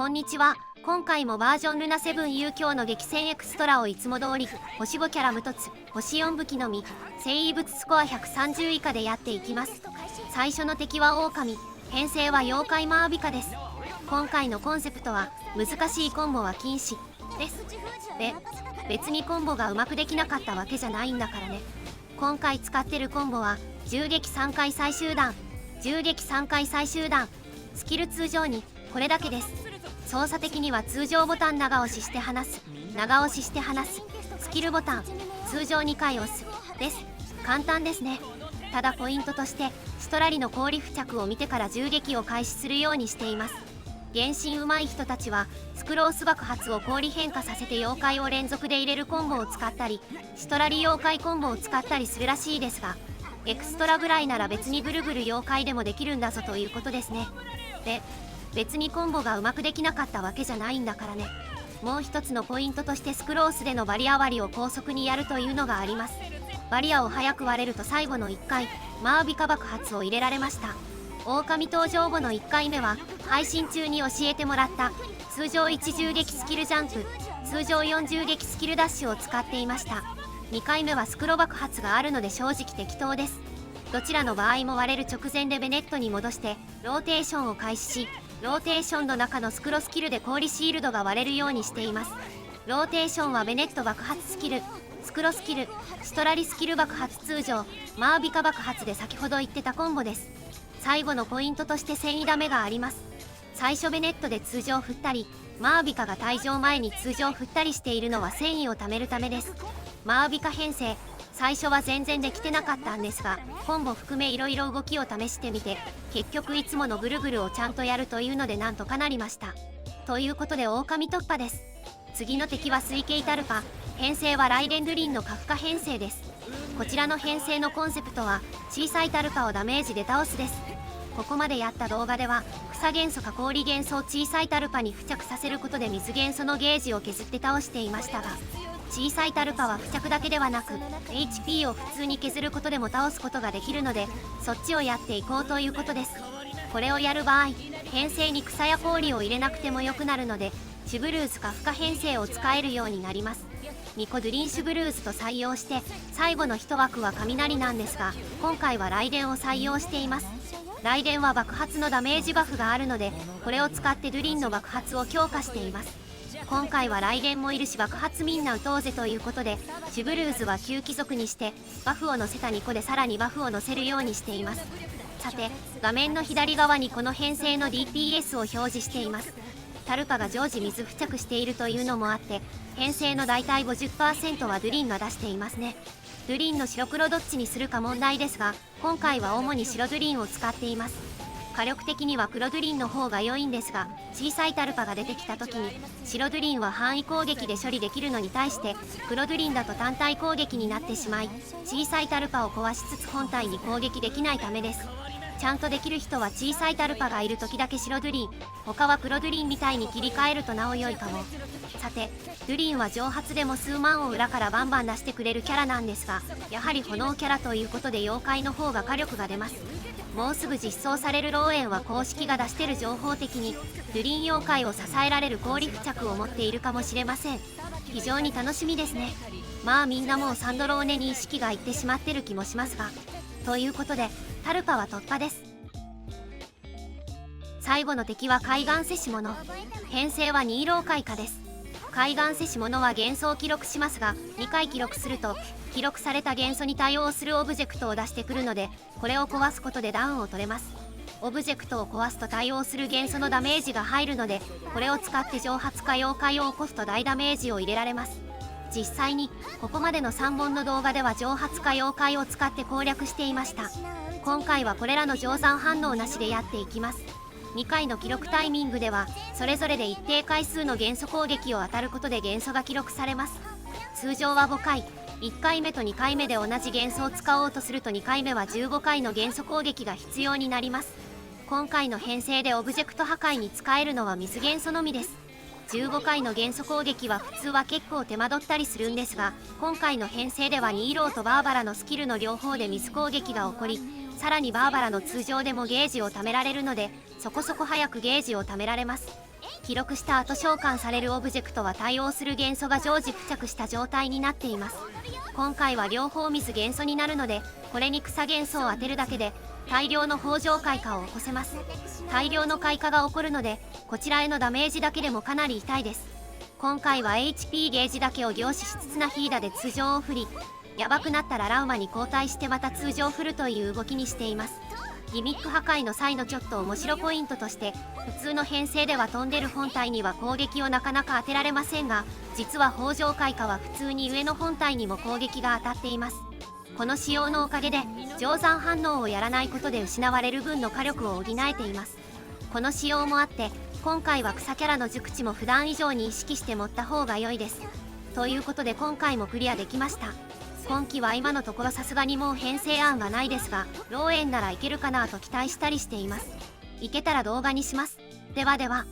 こんにちは。今回もバージョンルナ7遊興の激戦エクストラをいつも通り星5キャラ無凸星4武器のみ生物スコア130以下でやっていきます。最初の敵は狼、編成は妖怪マービカです。今回のコンセプトは難しいコンボは禁止です。別にコンボがうまくできなかったわけじゃないんだからね。今回使ってるコンボは銃撃3回再集弾、銃撃3回再集弾、スキル通常にこれだけです。操作的には通常ボタン長押しして離す、長押しして離す、スキルボタン通常2回押すです。簡単ですね。ただポイントとしてシトラリの氷付着を見てから銃撃を開始するようにしています。原神上手い人たちはスクロース爆発を氷変化させて妖怪を連続で入れるコンボを使ったり、シトラリ妖怪コンボを使ったりするらしいですが、エクストラぐらいなら別にブルブル妖怪でもできるんだぞということですね。別にコンボがうまくできなかったわけじゃないんだからね。もう一つのポイントとしてスクロースでのバリア割りを高速にやるというのがあります。バリアを早く割れると最後の1回マービカ爆発を入れられました。狼登場後の1回目は配信中に教えてもらった通常1銃撃スキルジャンプ、通常4銃撃スキルダッシュを使っていました。2回目はスクロ爆発があるので正直適当です。どちらの場合も割れる直前でベネットに戻してローテーションを開始し、ローテーションの中のスクロスキルで氷シールドが割れるようにしています。ローテーションはベネット爆発スキル、スクロスキル、シトラリスキル爆発通常、マービカ爆発で先ほど言ってたコンボです。最後のポイントとして繊維ダメがあります。最初ベネットで通常振ったり、マービカが退場前に通常振ったりしているのは繊維を貯めるためです。マービカ編成最初は全然できてなかったんですが、コンボ含めいろいろ動きを試してみて、結局いつものぐるぐるをちゃんとやるというのでなんとかなりました。ということで狼突破です。次の敵は水系タルパ、編成はライデンドゥリンのカフカ編成です。こちらの編成のコンセプトは小さいタルパをダメージで倒すです。ここまでやった動画では草元素か氷元素を小さいタルパに付着させることで水元素のゲージを削って倒していましたが、小さいタルパは付着だけではなく HP を普通に削ることでも倒すことができるので、そっちをやっていこうということです。これをやる場合、編成に草や氷を入れなくてもよくなるので、シュブルーズかフカ編成を使えるようになります。2個ドゥリンシュブルーズと採用して、最後の1枠は雷なんですが、今回は雷電を採用しています。雷電は爆発のダメージバフがあるので、これを使ってドゥリンの爆発を強化しています。今回は雷電もいるし爆発みんな撃とうぜということで、シュブルーズは旧貴族にしてバフを乗せた2個でさらにバフを乗せるようにしています。さて、画面の左側にこの編成の DPS を表示しています。タルパが常時水付着しているというのもあって、編成の大体 50% はドゥリンが出していますね。ドゥリンの白黒どっちにするか問題ですが、今回は主に白ドゥリンを使っています。火力的には黒ドゥリンの方が良いんですが、小さいタルパが出てきた時に白ドゥリンは範囲攻撃で処理できるのに対して、黒ドゥリンだと単体攻撃になってしまい、小さいタルパを壊しつつ本体に攻撃できないためです。ちゃんとできる人は小さいタルパがいる時だけ白ドゥリン、他は黒ドゥリンみたいに切り替えるとなお良いかも。さて、ドゥリンは蒸発でも数万を裏からバンバン出してくれるキャラなんですが、やはり炎キャラということで妖怪の方が火力が出ます。もうすぐ実装されるローエンは公式が出してる情報的にドゥリン妖怪を支えられる氷付着を持っているかもしれません。非常に楽しみですね。まあみんなもうサンドローネに意識がいってしまってる気もしますが、ということでタルパは突破です。最後の敵は海岸せし者、編成はニーロー開花です。海岸せし者は幻想を記録しますが、2回記録すると記録された元素に対応するオブジェクトを出してくるので、これを壊すことでダウンを取れます。オブジェクトを壊すと対応する元素のダメージが入るので、これを使って蒸発か妖怪を起こすと大ダメージを入れられます。実際にここまでの3本の動画では蒸発か妖怪を使って攻略していました。今回はこれらの乗算反応なしでやっていきます。2回の記録タイミングではそれぞれで一定回数の元素攻撃を当たることで元素が記録されます。通常は5回、1回目と2回目で同じ元素を使おうとすると2回目は15回の元素攻撃が必要になります。今回の編成でオブジェクト破壊に使えるのは水元素のみです。15回の元素攻撃は普通は結構手間取ったりするんですが、今回の編成ではニーローとバーバラのスキルの両方で水攻撃が起こり、さらにバーバラの通常でもゲージを貯められるので、そこそこ早くゲージを貯められます。記録した後召喚されるオブジェクトは対応する元素が常時付着した状態になっています。今回は両方水元素になるので、これに草元素を当てるだけで大量の豊穣開花を起こせます。大量の開花が起こるので、こちらへのダメージだけでもかなり痛いです。今回は HP ゲージだけを凝視しつつナヒーダで通常を振り、やばくなったらラウマに交代してまた通常を振るという動きにしています。ギミック破壊の際のちょっと面白ポイントとして、普通の編成では飛んでる本体には攻撃をなかなか当てられませんが、実は豊穣開花は普通に上の本体にも攻撃が当たっています。この仕様のおかげで定山反応をやらないことで失われる分の火力を補えています。この仕様もあって今回は草キャラの熟知も普段以上に意識して持った方が良いです。ということで今回もクリアできました。今期は今のところさすがにもう編成案はないですが、ローエンならいけるかなと期待したりしています。いけたら動画にします。ではでは。